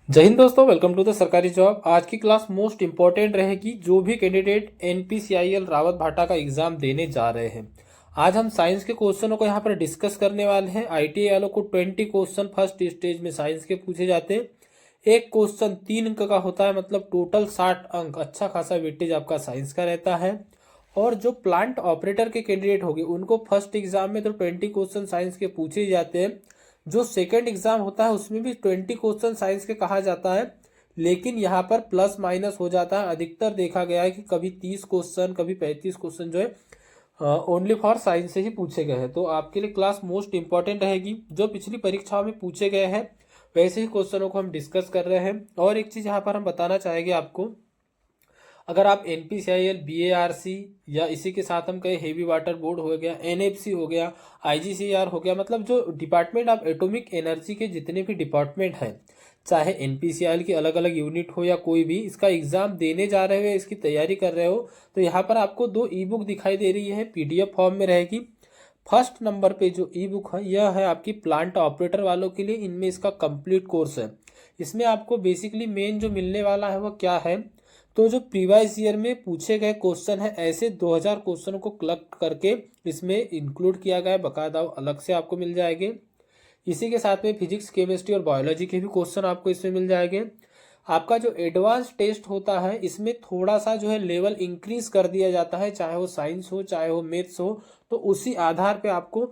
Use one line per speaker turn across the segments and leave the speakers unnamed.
जय हिंद दोस्तों, welcome to the सरकारी जॉब। आज की क्लास मोस्ट इंपॉर्टेंट रहेगी। जो भी कैंडिडेट एनपीसीआईएल रावत भाटा का एग्जाम देने जा रहे हैं, आज हम साइंस के क्वेश्चनों को यहाँ पर डिस्कस करने वाले हैं। आईटीआई वालों को 20 क्वेश्चन फर्स्ट स्टेज में साइंस के पूछे जाते हैं। एक क्वेश्चन 3 अंक का होता है, मतलब टोटल 60 अंक। अच्छा खासा वेटेज आपका साइंस का रहता है। और जो प्लांट ऑपरेटर के कैंडिडेट होंगे उनको फर्स्ट एग्जाम में तो 20 क्वेश्चन साइंस के पूछे जाते हैं। जो सेकंड एग्जाम होता है उसमें भी 20 क्वेश्चन साइंस के कहा जाता है, लेकिन यहाँ पर प्लस माइनस हो जाता है। अधिकतर देखा गया है कि कभी 30 क्वेश्चन कभी 35 क्वेश्चन जो है ओनली फॉर साइंस से ही पूछे गए हैं। तो आपके लिए क्लास मोस्ट इंपॉर्टेंट रहेगी। जो पिछली परीक्षाओं में पूछे गए हैं वैसे ही क्वेश्चनों को हम डिस्कस कर रहे हैं। और एक चीज़ यहाँ पर हम बताना चाहेंगे आपको, अगर आप एनपीसीआईएल बीएआरसी या इसी के साथ हम कहें हेवी वाटर बोर्ड हो गया, एनएफसी हो गया, आईजीसीआर हो गया, मतलब जो डिपार्टमेंट ऑफ एटॉमिक एनर्जी के जितने भी डिपार्टमेंट हैं, चाहे एनपीसीआईएल की अलग अलग यूनिट हो या कोई भी, इसका एग्जाम देने जा रहे हो, इसकी तैयारी कर रहे हो, तो यहाँ पर आपको दो ई बुक दिखाई दे रही है, पीडीएफ फॉर्म में रहेगी। फर्स्ट नंबर पे जो ई बुक है यह है आपकी प्लांट ऑपरेटर वालों के लिए। इनमें इसका कंप्लीट कोर्स है। इसमें आपको बेसिकली मेन जो मिलने वाला है वो क्या है, तो जो प्रीवियस ईयर में पूछे गए क्वेश्चन है, ऐसे 2000 क्वेश्चन को कलेक्ट करके इसमें इंक्लूड किया गया है। बकायदा अलग से आपको मिल जाएंगे। इसी के साथ में फिजिक्स केमिस्ट्री और बायोलॉजी के भी क्वेश्चन आपको इसमें मिल जाएंगे। आपका जो एडवांस टेस्ट होता है इसमें थोड़ा सा जो है लेवल इंक्रीज कर दिया जाता है, चाहे वो साइंस हो चाहे वो मैथ्स हो। तो उसी आधार पे आपको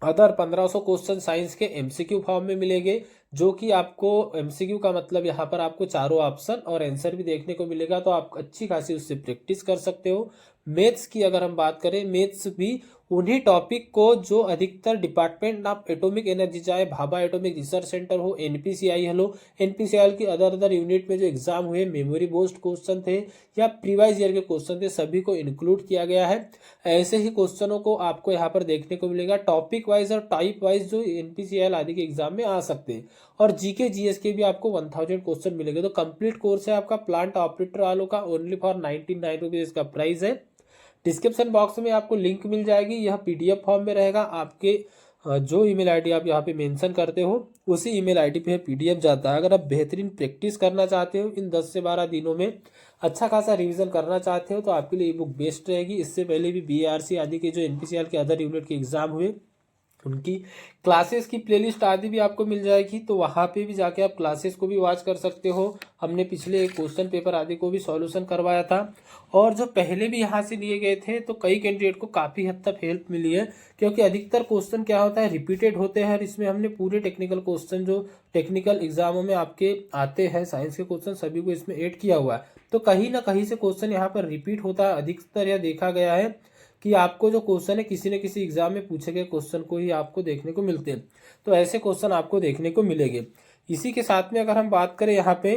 अदर 1500 क्वेश्चन साइंस के एमसीक्यू फॉर्म में मिलेंगे, जो कि आपको एमसीक्यू का मतलब यहाँ पर आपको चारों ऑप्शन और आंसर भी देखने को मिलेगा। तो आप अच्छी खासी उससे प्रैक्टिस कर सकते हो। मैथ्स की अगर हम बात करें, मैथ्स भी उन्हीं टॉपिक को जो अधिकतर डिपार्टमेंट ऑफ एटॉमिक एनर्जी, चाहे भाभा एटॉमिक रिसर्च सेंटर हो, एनपीसीआई हो, एनपीसीआई की अदर अदर यूनिट में जो एग्जाम हुए, मेमोरी बेस्ड क्वेश्चन थे या प्रीवाइज ईयर के क्वेश्चन थे, सभी को इंक्लूड किया गया है। ऐसे ही क्वेश्चनों को आपको यहाँ पर देखने को मिलेगा टॉपिक वाइज और टाइप वाइज, जो एनपीसीआई आदि के एग्जाम में आ सकते हैं। और जीके जीएस के भी आपको 1000 क्वेश्चन मिलेंगे। तो कंप्लीट कोर्स है आपका प्लांट ऑपरेटर वालों का, ओनली फॉर 99 रुपीज इसका प्राइस है। डिस्क्रिप्शन बॉक्स में आपको लिंक मिल जाएगी। यह पीडीएफ फॉर्म में रहेगा। आपके जो ईमेल आईडी आप यहाँ पे मेंशन करते हो उसी ईमेल आईडी पे पीडीएफ जाता है। अगर आप बेहतरीन प्रैक्टिस करना चाहते हो, इन 10 से 12 दिनों में अच्छा खासा रिवीजन करना चाहते हो, तो आपके लिए ई बुक बेस्ट रहेगी। इससे पहले भी बीआरसी आदि के जो एनपीसीआर के अदर यूनिट के एग्जाम हुए उनकी क्लासेस की प्लेलिस्ट आदि भी आपको मिल जाएगी, तो वहाँ पे भी जाके आप क्लासेस को भी वॉच कर सकते हो। हमने पिछले क्वेश्चन पेपर आदि को भी सॉल्यूशन करवाया था, और जो पहले भी यहाँ से लिए गए थे, तो कई कैंडिडेट को काफ़ी हद तक हेल्प मिली है। क्योंकि अधिकतर क्वेश्चन क्या होता है, रिपीटेड होते हैं। और इसमें हमने पूरे टेक्निकल क्वेश्चन जो टेक्निकल एग्जामों में आपके आते हैं साइंस के क्वेश्चन, सभी को इसमें ऐड किया हुआ है। तो कहीं ना कहीं से क्वेश्चन यहाँ पर रिपीट होता है। अधिकतर यह देखा गया है कि आपको जो क्वेश्चन है किसी न किसी एग्जाम में पूछे गए क्वेश्चन को ही आपको देखने को मिलते हैं। तो ऐसे क्वेश्चन आपको देखने को मिलेंगे। इसी के साथ में अगर हम बात करें यहाँ पे,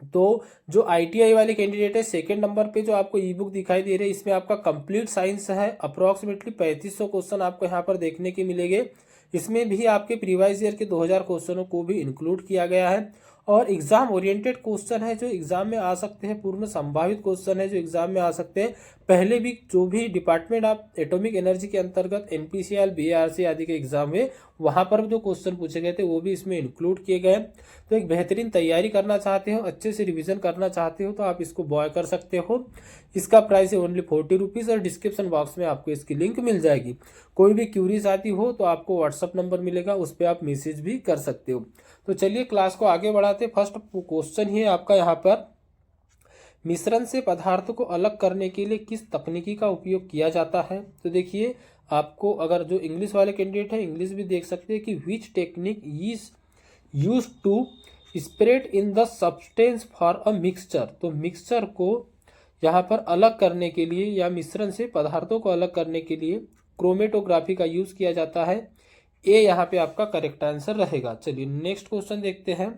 तो जो आईटीआई वाले कैंडिडेट है, सेकंड नंबर पे जो आपको ई बुक दिखाई दे रही है, इसमें आपका कंप्लीट साइंस है। अप्रोक्सीमेटली 3500 क्वेश्चन आपको यहाँ पर देखने के मिलेंगे। इसमें भी आपके प्रीवाइज ईयर के 2000 क्वेश्चनों को भी इंक्लूड किया गया है। और एग्जाम ओरिएंटेड क्वेश्चन है जो एग्जाम में आ सकते हैं, पूर्ण संभावित क्वेश्चन है जो एग्जाम में आ सकते हैं। पहले भी जो भी डिपार्टमेंट ऑफ एटॉमिक एनर्जी के अंतर्गत एनपीसीएल बीआरसी आदि के एग्जाम में, वहां पर जो क्वेश्चन पूछे गए थे वो भी इसमें इंक्लूड किए गए। तो एक बेहतरीन तैयारी करना चाहते हो, अच्छे से रिवीजन करना चाहते हो, तो आप इसको बॉय कर सकते हो। इसका प्राइस है ओनली 40 रुपीज़, और डिस्क्रिप्शन बॉक्स में आपको इसकी लिंक मिल जाएगी। कोई भी क्यूरीज आती हो तो आपको व्हाट्सअप नंबर मिलेगा, उस पर आप मैसेज भी कर सकते हो। तो चलिए क्लास को आगे बढ़ाते। फर्स्ट क्वेश्चन ही है आपका यहाँ पर, मिश्रण से पदार्थों को अलग करने के लिए किस तकनीकी का उपयोग किया जाता है। तो देखिए, आपको अगर जो इंग्लिश वाले कैंडिडेट हैं, इंग्लिश भी देख सकते हैं कि which technique is use to spread in the substance for a mixture. तो मिक्सचर को यहाँ पर अलग करने के लिए या मिश्रण से पदार्थों को अलग करने के लिए क्रोमेटोग्राफी का यूज किया जाता है। ए यहाँ पे आपका करेक्ट आंसर रहेगा। चलिए नेक्स्ट क्वेश्चन देखते हैं।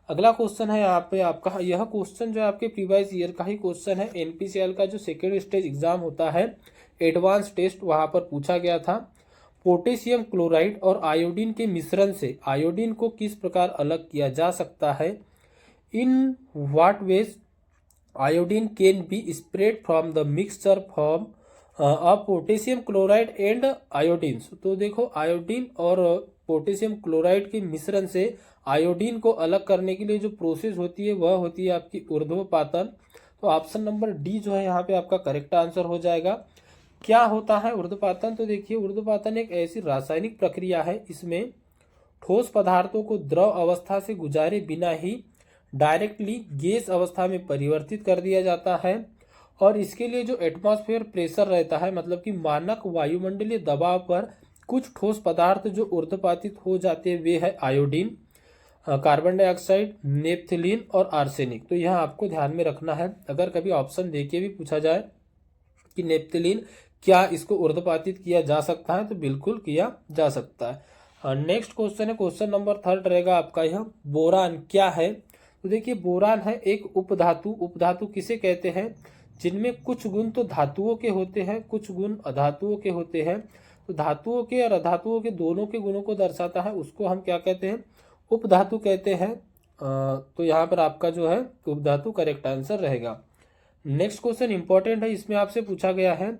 अगला क्वेश्चन है यहाँ पे आपका, यह क्वेश्चन जो है आपके प्रीवियस ईयर का ही क्वेश्चन है। एनपीसीएल का जो सेकेंड स्टेज एग्जाम होता है, एडवांस टेस्ट, वहाँ पर पूछा गया था। पोटेशियम क्लोराइड और आयोडीन के मिश्रण से आयोडीन को किस प्रकार अलग किया जा सकता है। In what ways iodine can be spread from the mixture form of potassium chloride and iodine. तो देखो, आयोडीन और पोटेशियम क्लोराइड के मिश्रण से आयोडीन को अलग करने के लिए जो प्रोसेस होती है वह होती है आपकी ऊर्ध्वपातन। तो ऑप्शन नंबर डी जो है यहाँ पे आपका करेक्ट आंसर हो जाएगा। क्या होता है ऊर्ध्वपातन? तो देखिए, ऊर्ध्वपातन एक ऐसी रासायनिक प्रक्रिया है, इसमें ठोस पदार्थों को द्रव अवस्था से गुजारे बिना ही डायरेक्टली गैस अवस्था में परिवर्तित कर दिया जाता है। और इसके लिए जो एटमॉस्फेयर प्रेशर रहता है, मतलब कि मानक वायुमंडलीय दबाव पर कुछ ठोस पदार्थ जो ऊर्ध्वपातित हो जाते हैं वे है आयोडीन, कार्बन डाइऑक्साइड, नेप्थलीन और आर्सेनिक। तो यह आपको ध्यान में रखना है। अगर कभी ऑप्शन देके भी पूछा जाए कि नेप्थलीन क्या इसको ऊर्ध्वपातित किया जा सकता है, तो बिल्कुल किया जा सकता है। नेक्स्ट क्वेश्चन है, क्वेश्चन नंबर 3 रहेगा आपका यह, बोरान क्या है? तो देखिए, बोरान है एक उपधातु। उपधातु किसे कहते हैं? जिनमें कुछ गुण तो धातुओं के होते हैं, कुछ गुण अधातुओं के होते हैं। तो धातुओं के और अधातुओं के दोनों के गुणों को दर्शाता है, उसको हम क्या कहते हैं? उपधातु कहते हैं। तो यहाँ पर आपका जो है उपधातु करेक्ट आंसर रहेगा। नेक्स्ट क्वेश्चन इंपॉर्टेंट है, इसमें आपसे पूछा गया है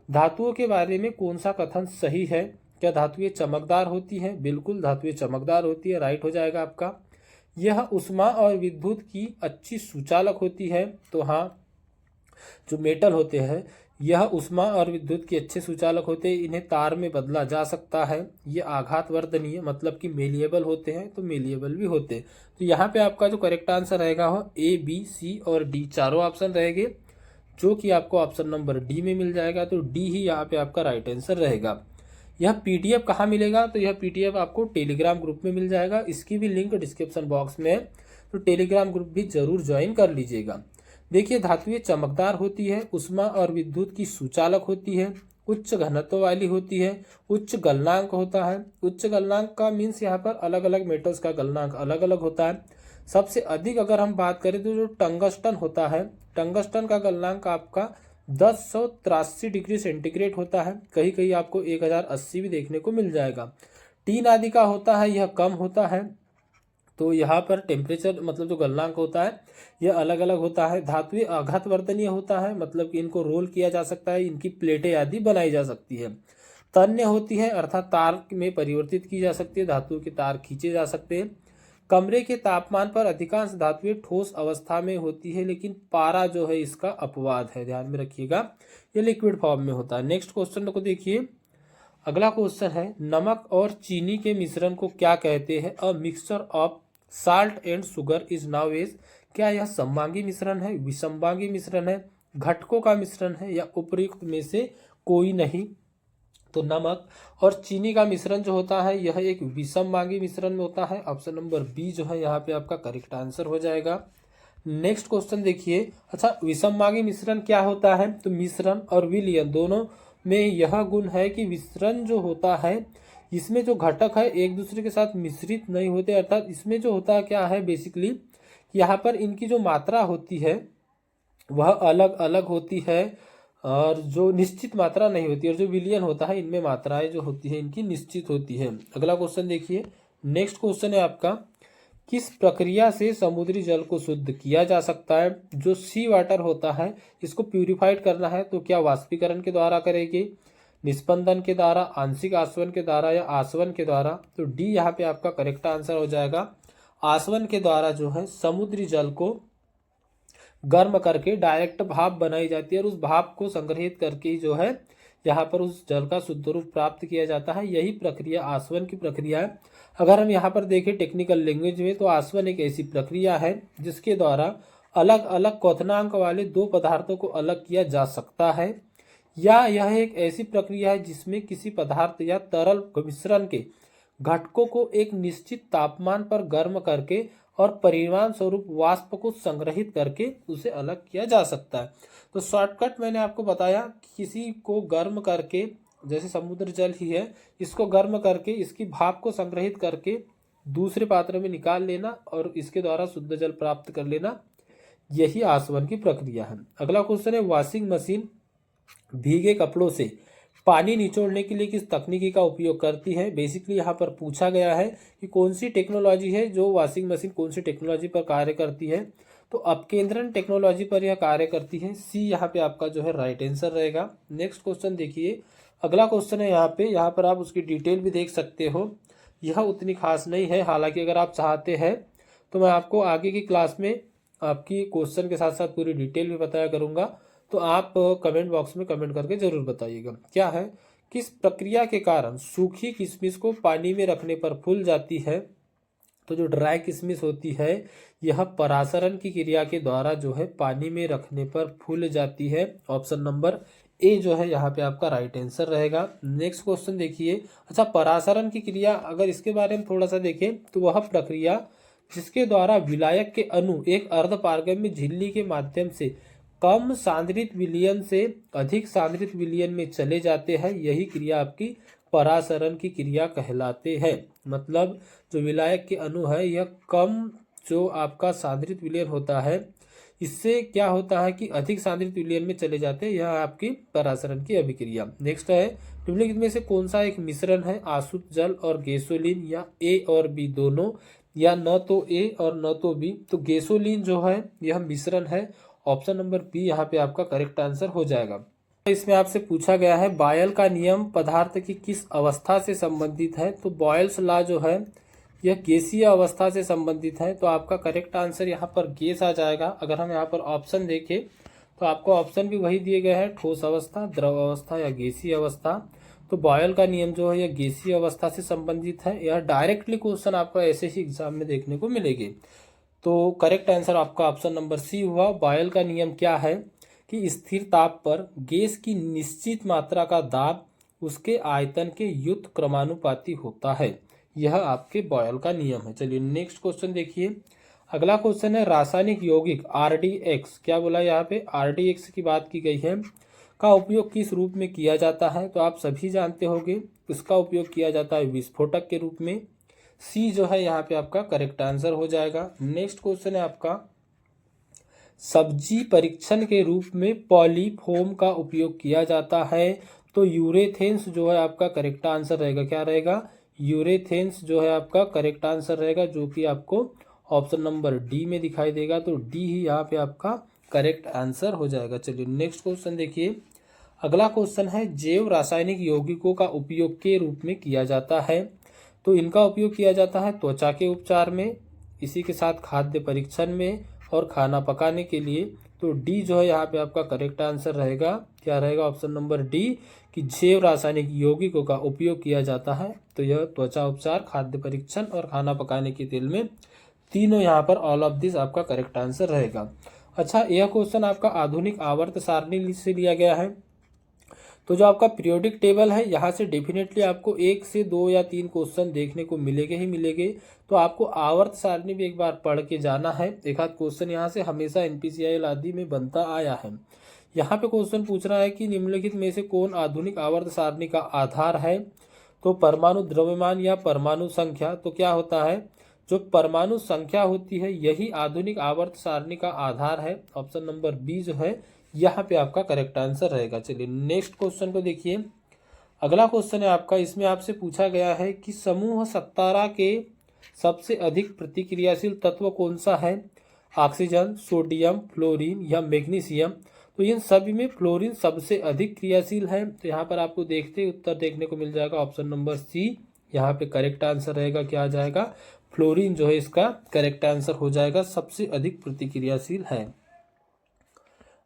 धातुओं के बारे में कौन सा कथन सही है? क्या धातुएं चमकदार होती हैं? बिल्कुल, धातुएं चमकदार होती है, राइट हो जाएगा आपका। यह उष्मा और विद्युत की अच्छी सुचालक होती है। तो हाँ, जो मेटल होते हैं यह उष्मा और विद्युत के अच्छे सुचालक होते हैं, इन्हें तार में बदला जा सकता है। ये आघात वर्धनीय मतलब कि मेलिएबल होते हैं, तो मेलिएबल भी होते हैं। तो यहाँ पे आपका जो करेक्ट आंसर रहेगा वो ए, बी, सी और डी चारों ऑप्शन रहेंगे, जो कि आपको ऑप्शन नंबर डी में मिल जाएगा। तो डी ही यहाँ पे आपका राइट आंसर रहेगा। यह पीडीएफ कहाँ मिलेगा? तो यह पीडीएफ आपको टेलीग्राम ग्रुप में मिल जाएगा, इसकी भी लिंक डिस्क्रिप्शन बॉक्स में है, तो टेलीग्राम ग्रुप भी जरूर ज्वाइन कर लीजिएगा। देखिए, धातुएं चमकदार होती है, उष्मा और विद्युत की सुचालक होती है, उच्च घनत्व वाली होती है, उच्च गलनांक होता है। उच्च गलनांक का मीन्स यहाँ पर अलग अलग मेटल्स का गलनांक अलग अलग होता है। सबसे अधिक अगर हम बात करें तो जो टंगस्टन होता है, टंगस्टन का गलनांक आपका 1083 डिग्री सेंटीग्रेड होता है, कहीं कहीं आपको 1080 भी देखने को मिल जाएगा। टीन आदि का होता है, यह कम होता है। तो यहाँ पर टेम्परेचर मतलब जो गलनांक होता है यह अलग अलग होता है। धातुएं आघात वर्धनीय होता है, मतलब कि इनको रोल किया जा सकता है, इनकी प्लेटें आदि बनाई जा सकती है। तन्य होती है अर्थात तार में परिवर्तित की जा सकती है, धातुओं के तार खींचे जा सकते हैं। कमरे के तापमान पर अधिकांश धातुएं ठोस अवस्था में होती है, लेकिन पारा जो है इसका अपवाद है, ध्यान में रखिएगा, ये लिक्विड फॉर्म में होता है। नेक्स्ट क्वेश्चन को देखिए, अगला क्वेश्चन है, नमक और चीनी के मिश्रण को क्या कहते हैं? A mixture of salt and sugar is now as. क्या यह सममांगी मिश्रण है, विषमवांगी मिश्रण है, घटकों का मिश्रण है, या उपयुक्त में से कोई नहीं? तो नमक और चीनी का मिश्रण जो होता है यह एक विषमवांगी मिश्रण में होता है। ऑप्शन नंबर बी जो है यहाँ पे आपका करेक्ट आंसर हो जाएगा। नेक्स्ट क्वेश्चन देखिए, अच्छा विषमवांगी मिश्रण क्या होता है? तो मिश्रण और विलयन दोनों में यह गुण है कि मिश्रण जो होता है इसमें जो घटक है एक दूसरे के साथ मिश्रित नहीं होते, अर्थात इसमें जो होता है क्या है बेसिकली, यहाँ पर इनकी जो मात्रा होती है वह अलग अलग होती है और जो निश्चित मात्रा नहीं होती, और जो विलयन होता है इनमें मात्राएं जो होती है इनकी निश्चित होती है। अगला क्वेश्चन देखिए, नेक्स्ट क्वेश्चन है आपका, किस प्रक्रिया से समुद्री जल को शुद्ध किया जा सकता है? जो सी वाटर होता है इसको प्यूरिफाइड करना है तो क्या वाष्पीकरण के द्वारा करेंगे, निस्पंदन के द्वारा, आंशिक आसवन के द्वारा, या आसवन के द्वारा? तो डी यहाँ पे आपका करेक्ट आंसर हो जाएगा। आसवन के द्वारा जो है समुद्री जल को गर्म करके डायरेक्ट भाप बनाई जाती है और उस भाप को संग्रहित करके जो है यहाँ पर उस जल का शुद्ध रूप प्राप्त किया जाता है। यही प्रक्रिया आसवन की प्रक्रिया है। अगर हम यहाँ पर देखें टेक्निकल लैंग्वेज में, तो आसवन एक ऐसी प्रक्रिया है जिसके द्वारा अलग अलग क्वथनांक वाले दो पदार्थों को अलग किया जा सकता है, या यह एक ऐसी प्रक्रिया है जिसमें किसी पदार्थ या तरल मिश्रण के घटकों को एक निश्चित तापमान पर गर्म करके और परिणाम स्वरूप वाष्प को संग्रहित करके उसे अलग किया जा सकता है। तो शॉर्टकट मैंने आपको बताया, किसी को गर्म करके, जैसे समुद्र जल ही है, इसको गर्म करके इसकी भाप को संग्रहित करके दूसरे पात्र में निकाल लेना और इसके द्वारा शुद्ध जल प्राप्त कर लेना, यही आसवन की प्रक्रिया है। अगला क्वेश्चन है, वॉशिंग मशीन भीगे कपड़ों से पानी निचोड़ने के लिए किस तकनीकी का उपयोग करती है? बेसिकली यहाँ पर पूछा गया है कि कौन सी टेक्नोलॉजी है जो वॉशिंग मशीन कौन सी टेक्नोलॉजी पर कार्य करती है? तो अपकेंद्रण टेक्नोलॉजी पर यह कार्य करती है। सी यहाँ पे आपका जो है राइट आंसर रहेगा। नेक्स्ट क्वेश्चन देखिए, अगला क्वेश्चन है यहाँ पर आप उसकी डिटेल भी देख सकते हो। यह उतनी खास नहीं है। हालांकि अगर आप चाहते हैं तो मैं आपको आगे की क्लास में आपकी क्वेश्चन के साथ साथ पूरी डिटेल भी बताया करूंगा, तो आप कमेंट बॉक्स में कमेंट करके जरूर बताइएगा। क्या है, किस प्रक्रिया के कारण सूखी किशमिश को पानी में रखने पर फूल जाती है? तो जो ड्राई किशमिश होती है यह परासरण की क्रिया के द्वारा जो है पानी में रखने पर फूल जाती है। ऑप्शन नंबर ए जो है यहाँ पे आपका राइट आंसर रहेगा। नेक्स्ट क्वेश्चन देखिए। अच्छा, परासरण की क्रिया अगर इसके बारे में थोड़ा सा देखें तो वह प्रक्रिया जिसके द्वारा विलायक के अणु एक अर्धपारगम्य झिल्ली के माध्यम से कम सांद्रित विलयन से अधिक सांद्रित विलयन में चले जाते हैं, यही क्रिया आपकी परासरण की क्रिया कहलाते हैं। मतलब जो विलायक के अणु है यह कम जो आपका सांद्रित विलयन होता है इससे क्या होता है कि अधिक सांद्रित विलयन में चले जाते हैं, यह आपकी परासरण की अभिक्रिया। नेक्स्ट है, निम्नलिखित में से कौन सा एक मिश्रण है? आसुत जल और गैसोलीन, या ए और बी दोनों, या न तो ए और न तो बी? तो गैसोलीन जो है यह मिश्रण है। ऑप्शन नंबर बी यहाँ पे आपका करेक्ट आंसर हो जाएगा। इसमें आपसे पूछा गया है बॉयल का नियम पदार्थ की किस अवस्था से संबंधित है? तो बॉयल्स लॉ जो है यह गैसीय अवस्था से संबंधित है। तो आपका करेक्ट आंसर यहाँ पर गैस आ जाएगा। अगर हम यहाँ पर ऑप्शन देखें तो आपको ऑप्शन भी वही दिए गए हैं, ठोस अवस्था, द्रव अवस्था या गैसीय अवस्था। तो बॉयल का नियम जो है यह गैसीय अवस्था से संबंधित है। यह डायरेक्टली क्वेश्चन आपका ऐसे ही एग्जाम में देखने को मिलेगी। तो करेक्ट आंसर आपका ऑप्शन नंबर सी हुआ। बॉयल का नियम क्या है कि स्थिर ताप पर गैस की निश्चित मात्रा का दाब उसके आयतन के युक्त क्रमानुपाती होता है, यह आपके बॉयल का नियम है। चलिए नेक्स्ट क्वेश्चन देखिए। अगला क्वेश्चन है रासायनिक यौगिक RDX, क्या बोला यहाँ पे RDX की बात की गई है, का उपयोग किस रूप में किया जाता है? तो आप सभी जानते होंगे इसका उपयोग किया जाता है विस्फोटक के रूप में। सी जो है यहाँ पे आपका करेक्ट आंसर हो जाएगा। नेक्स्ट क्वेश्चन है आपका सब्जी परीक्षण के रूप में पॉलीफोम का उपयोग किया जाता है। तो यूरेथेन्स जो है आपका करेक्ट आंसर रहेगा। क्या रहेगा? यूरेथेन्स जो है आपका करेक्ट आंसर रहेगा, जो कि आपको ऑप्शन नंबर डी में दिखाई देगा। तो डी ही यहाँ पे आपका करेक्ट आंसर हो जाएगा। चलिए नेक्स्ट क्वेश्चन देखिए। अगला क्वेश्चन है जैव रासायनिक यौगिकों का उपयोग के रूप में किया जाता है। तो इनका उपयोग किया जाता है त्वचा के उपचार में, इसी के साथ खाद्य परीक्षण में और खाना पकाने के लिए। तो डी जो है यहाँ पे आपका करेक्ट आंसर रहेगा। क्या रहेगा? ऑप्शन नंबर डी कि जैव रासायनिक यौगिकों का उपयोग किया जाता है। तो यह त्वचा उपचार, खाद्य परीक्षण और खाना पकाने के तेल में, तीनों यहाँ पर ऑल ऑफ दिस आपका करेक्ट आंसर रहेगा। अच्छा, यह क्वेश्चन आपका आधुनिक आवर्त सारणी से लिया गया है। तो जो आपका पीरियोडिक टेबल है यहाँ से डेफिनेटली आपको 1 से 2 या 3 क्वेश्चन देखने को मिलेंगे ही मिलेंगे। तो आपको आवर्त सारणी भी एक बार पढ़ के जाना है। एक आध क्वेश्चन यहाँ से हमेशा NPCIL आदि में बनता आया है। यहाँ पे क्वेश्चन पूछ रहा है कि निम्नलिखित में से कौन आधुनिक आवर्त सारणी का आधार है? तो परमाणु द्रव्यमान या परमाणु संख्या। तो क्या होता है, जो परमाणु संख्या होती है यही आधुनिक आवर्त सारणी का आधार है। ऑप्शन नंबर बी जो है यहाँ पे आपका करेक्ट आंसर रहेगा। चलिए नेक्स्ट क्वेश्चन को देखिए। अगला क्वेश्चन है आपका, इसमें आपसे पूछा गया है कि समूह 17 के सबसे अधिक प्रतिक्रियाशील तत्व कौन सा है? ऑक्सीजन, सोडियम, फ्लोरीन या मैग्नीशियम। तो इन सभी में फ्लोरीन सबसे अधिक क्रियाशील है। तो यहाँ पर आपको देखते उत्तर देखने को मिल जाएगा। ऑप्शन नंबर सी यहाँ पे करेक्ट आंसर रहेगा। क्या आ जाएगा? फ्लोरीन जो है इसका करेक्ट आंसर हो जाएगा, सबसे अधिक प्रतिक्रियाशील है।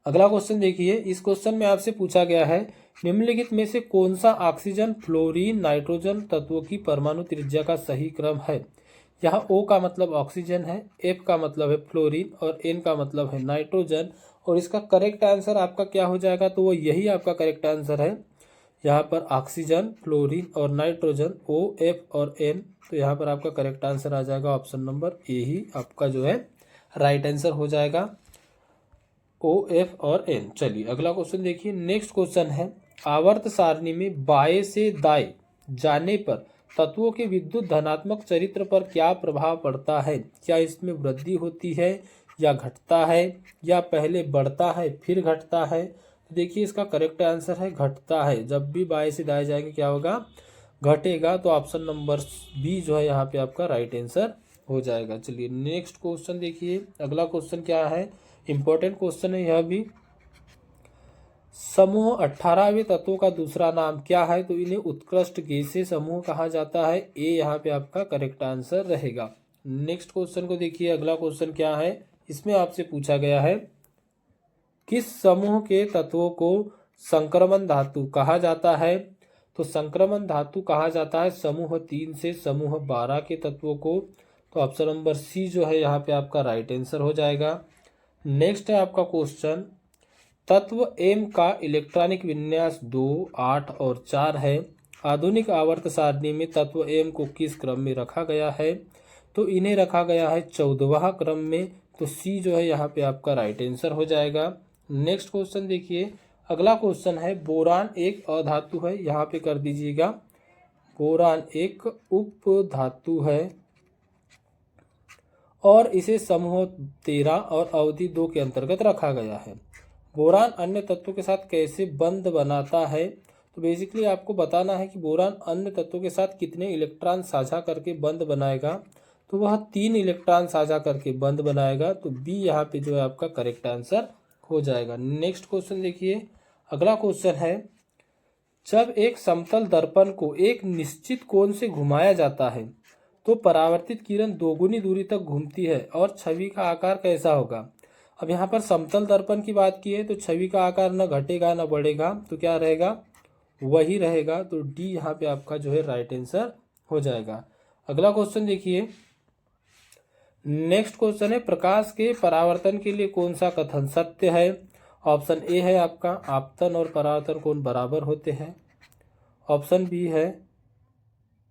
अगला क्वेश्चन देखिए। इस क्वेश्चन में आपसे पूछा गया है निम्नलिखित में से कौन सा ऑक्सीजन, फ्लोरीन, नाइट्रोजन तत्वों की परमाणु त्रिज्या का सही क्रम है? यहाँ O का मतलब ऑक्सीजन है, F का मतलब है फ्लोरीन और N का मतलब है नाइट्रोजन। और इसका करेक्ट आंसर आपका क्या हो जाएगा? तो वो यही आपका करेक्ट आंसर है। यहाँ पर ऑक्सीजन, फ्लोरीन और नाइट्रोजन, O, F और N। तो यहाँ पर आपका करेक्ट आंसर आ जाएगा ऑप्शन नंबर ए ही आपका जो है राइट आंसर हो जाएगा, O, F और N। चलिए अगला क्वेश्चन देखिए। नेक्स्ट क्वेश्चन है आवर्त सारणी में बाएं से दाएं जाने पर तत्वों के विद्युत धनात्मक चरित्र पर क्या प्रभाव पड़ता है? क्या इसमें वृद्धि होती है या घटता है या पहले बढ़ता है फिर घटता है? तो देखिए इसका करेक्ट आंसर है घटता है। जब भी बाएं से दाएं जाएंगे क्या होगा? घटेगा। तो ऑप्शन नंबर बी जो है यहाँ पे आपका राइट आंसर हो जाएगा। चलिए नेक्स्ट क्वेश्चन देखिए। अगला क्वेश्चन क्या है? इंपॉर्टेंट क्वेश्चन है यह भी। समूह 18वें तत्वों का दूसरा नाम क्या है? तो इन्हें उत्कृष्ट गैसीय समूह कहा जाता है। ए यहाँ पे आपका करेक्ट आंसर रहेगा। नेक्स्ट क्वेश्चन को देखिए, अगला क्वेश्चन क्या है, इसमें आपसे पूछा गया है किस समूह के तत्वों को संक्रमण धातु कहा जाता है? तो संक्रमण धातु कहा जाता है समूह 3 से समूह 12 के तत्वों को। तो ऑप्शन नंबर सी जो है यहाँ पे आपका राइट आंसर हो जाएगा। नेक्स्ट है आपका क्वेश्चन, तत्व एम का इलेक्ट्रॉनिक विन्यास 2, 8 और 4 है। आधुनिक आवर्त सारणी में तत्व एम को किस क्रम में रखा गया है? तो इन्हें रखा गया है 14वां क्रम में। तो सी जो है यहाँ पे आपका राइट आंसर हो जाएगा। नेक्स्ट क्वेश्चन देखिए, अगला क्वेश्चन है बोरान एक अधातु है, यहाँ पे कर दीजिएगा बोरान एक उप धातु है और इसे समूह 13 और अवधि 2 के अंतर्गत रखा गया है। बोरान अन्य तत्वों के साथ कैसे बंध बनाता है? तो बेसिकली आपको बताना है कि बोरान अन्य तत्वों के साथ कितने इलेक्ट्रॉन साझा करके बंध बनाएगा। तो वह 3 इलेक्ट्रॉन साझा करके बंध बनाएगा। तो बी यहाँ पे जो है आपका करेक्ट आंसर हो जाएगा। नेक्स्ट क्वेश्चन देखिए, अगला क्वेश्चन है, जब एक समतल दर्पण को एक निश्चित कोण से घुमाया जाता है तो परावर्तित किरण दोगुनी दूरी तक घूमती है और छवि का आकार कैसा होगा? अब यहाँ पर समतल दर्पण की बात की है तो छवि का आकार न घटेगा न बढ़ेगा, तो क्या रहेगा? वही रहेगा। तो डी यहाँ पे आपका जो है राइट आंसर हो जाएगा। अगला क्वेश्चन देखिए, नेक्स्ट क्वेश्चन है, प्रकाश के परावर्तन के लिए कौन सा कथन सत्य है? ऑप्शन ए है आपका आपतन और परावर्तन कोण बराबर होते हैं। ऑप्शन बी है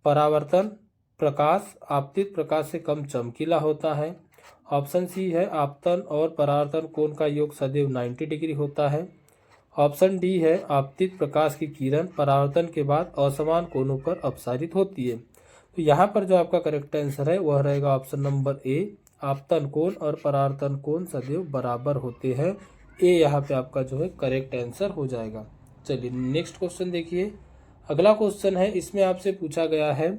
परावर्तन प्रकाश आपतित प्रकाश से कम चमकीला होता है। ऑप्शन सी है आपतन और परावर्तन कोण का योग सदैव 90 डिग्री होता है। ऑप्शन डी है आपतित प्रकाश की किरण परावर्तन के बाद असमान कोणों पर अपसारित होती है। तो यहाँ पर जो आपका करेक्ट आंसर है वह रहेगा ऑप्शन नंबर ए, आपतन कोण और परावर्तन कोण सदैव बराबर होते हैं। ए यहाँ पे आपका जो है करेक्ट आंसर हो जाएगा। चलिए नेक्स्ट क्वेश्चन देखिए, अगला क्वेश्चन है, इसमें आपसे पूछा गया है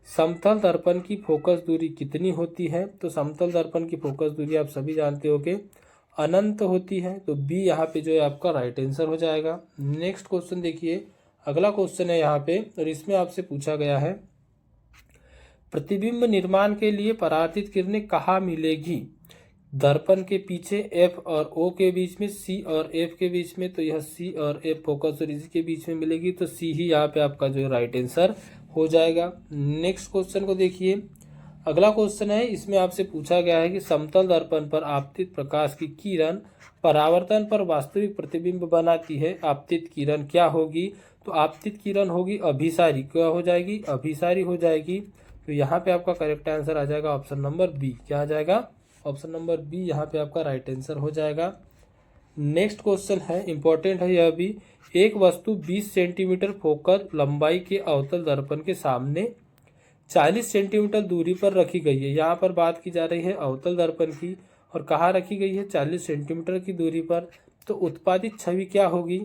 समतल दर्पण की फोकस दूरी कितनी होती है? तो समतल दर्पण की फोकस दूरी आप सभी जानते हो कि अनंत होती है। तो बी यहाँ पे जो है आपका राइट आंसर हो जाएगा। नेक्स्ट क्वेश्चन देखिए, अगला क्वेश्चन है यहाँ पे और इसमें आपसे पूछा गया है प्रतिबिंब निर्माण के लिए परावर्तित किरणें कहाँ मिलेगी? दर्पण के पीछे एफ और ओ के बीच में, सी और एफ के बीच में। तो यह सी और एफ फोकस दूरी के बीच में मिलेगी। तो सी ही यहाँ पे आपका जो है राइट आंसर हो जाएगा। नेक्स्ट क्वेश्चन को देखिए, अगला क्वेश्चन है, इसमें आपसे पूछा गया है कि समतल दर्पण पर आपतित प्रकाश की किरण परावर्तन पर वास्तविक प्रतिबिंब बनाती है। आपतित किरण क्या होगी? तो आपतित किरण होगी अभिसारी। क्या हो जाएगी? अभिसारी हो जाएगी। तो यहाँ पे आपका करेक्ट आंसर आ जाएगा ऑप्शन नंबर बी। क्या आ जाएगा? ऑप्शन नंबर बी यहाँ पे आपका राइट आंसर हो जाएगा। नेक्स्ट क्वेश्चन है, इंपॉर्टेंट है यह भी, एक वस्तु 20 सेंटीमीटर फोकस लंबाई के अवतल दर्पण के सामने 40 सेंटीमीटर दूरी पर रखी गई है। यहाँ पर बात की जा रही है अवतल दर्पण की और कहाँ रखी गई है? 40 सेंटीमीटर की दूरी पर। तो उत्पादित छवि क्या होगी?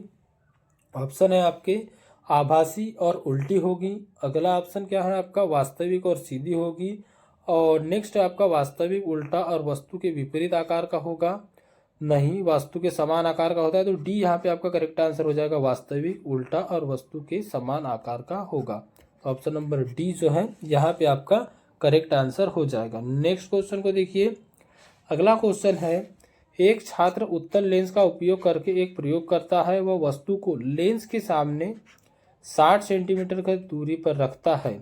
ऑप्शन है आपके आभासी और उल्टी होगी। अगला ऑप्शन क्या है आपका? वास्तविक और सीधी होगी। और नेक्स्ट है आपका वास्तविक उल्टा और वस्तु के विपरीत आकार का होगा। नहीं, वस्तु के समान आकार का होता है। तो डी यहाँ पे आपका करेक्ट आंसर हो जाएगा, वास्तविक उल्टा और वस्तु के समान आकार का होगा। ऑप्शन नंबर डी जो है यहाँ पे आपका करेक्ट आंसर हो जाएगा। नेक्स्ट क्वेश्चन को देखिए, अगला क्वेश्चन है, एक छात्र उत्तल लेंस का उपयोग करके एक प्रयोग करता है। वह वस्तु को लेंस के सामने 60 सेंटीमीटर की दूरी पर रखता है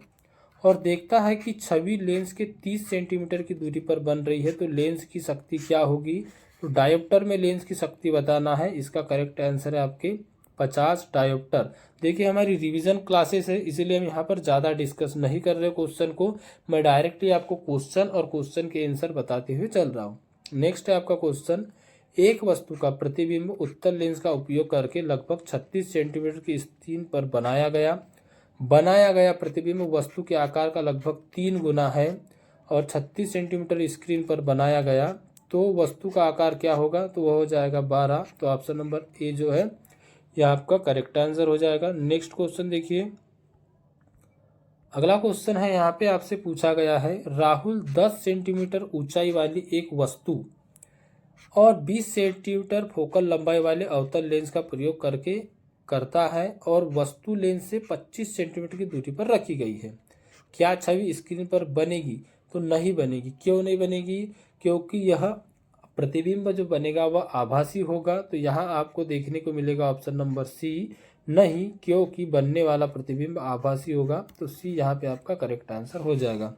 और देखता है कि छवि लेंस के 30 सेंटीमीटर की दूरी पर बन रही है। तो लेंस की शक्ति क्या होगी? तो डायोप्टर में लेंस की शक्ति बताना है। इसका करेक्ट आंसर है आपके 50 डायोप्टर। देखिए हमारी रिवीजन क्लासेस है, इसीलिए हम यहाँ पर ज़्यादा डिस्कस नहीं कर रहे क्वेश्चन को। मैं डायरेक्टली आपको क्वेश्चन और क्वेश्चन के आंसर बताते हुए चल रहा हूँ। नेक्स्ट है आपका क्वेश्चन, एक वस्तु का प्रतिबिंब उत्तल लेंस का उपयोग करके लगभग 36 सेंटीमीटर की स्क्रीन पर बनाया गया प्रतिबिंब वस्तु के आकार का लगभग 3 गुना है और 36 सेंटीमीटर स्क्रीन पर बनाया गया। तो वस्तु का आकार क्या होगा? तो वह हो जाएगा 12। तो ऑप्शन नंबर ए जो है यह आपका करेक्ट आंसर हो जाएगा। नेक्स्ट क्वेश्चन देखिए, अगला क्वेश्चन है, यहाँ पे आपसे पूछा गया है राहुल 10 सेंटीमीटर ऊंचाई वाली एक वस्तु और 20 सेंटीमीटर फोकल लंबाई वाले अवतल लेंस का प्रयोग करके करता है और वस्तु लेंस से 25 सेंटीमीटर की दूरी पर रखी गई है। क्या छवि स्क्रीन पर बनेगी? तो नहीं बनेगी। क्यों नहीं बनेगी? क्योंकि यह प्रतिबिंब जो बनेगा वह आभासी होगा। तो यहाँ आपको देखने को मिलेगा ऑप्शन नंबर सी, नहीं, क्योंकि बनने वाला प्रतिबिंब आभासी होगा। तो सी यहाँ पे आपका करेक्ट आंसर हो जाएगा।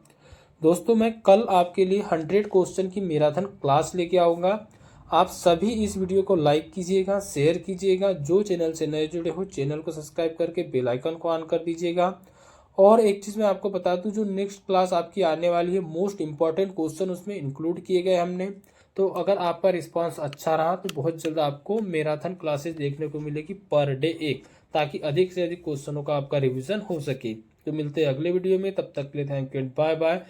दोस्तों, मैं कल आपके लिए 100 क्वेश्चन की मैराथन क्लास लेके आऊँगा। आप सभी इस वीडियो को लाइक कीजिएगा, शेयर कीजिएगा। जो चैनल से नए जुड़े हो चैनल को सब्सक्राइब करके बेल आइकन को ऑन कर दीजिएगा। और एक चीज़ मैं आपको बता दूं, जो नेक्स्ट क्लास आपकी आने वाली है मोस्ट इंपॉर्टेंट क्वेश्चन उसमें इंक्लूड किए गए हमने। तो अगर आपका रिस्पांस अच्छा रहा तो बहुत जल्द आपको मैराथन क्लासेस देखने को मिलेगी पर डे एक, ताकि अधिक से अधिक क्वेश्चनों का आपका रिवीजन हो सके। तो मिलते हैं अगले वीडियो में, तब तक के लिए thank you and bye bye.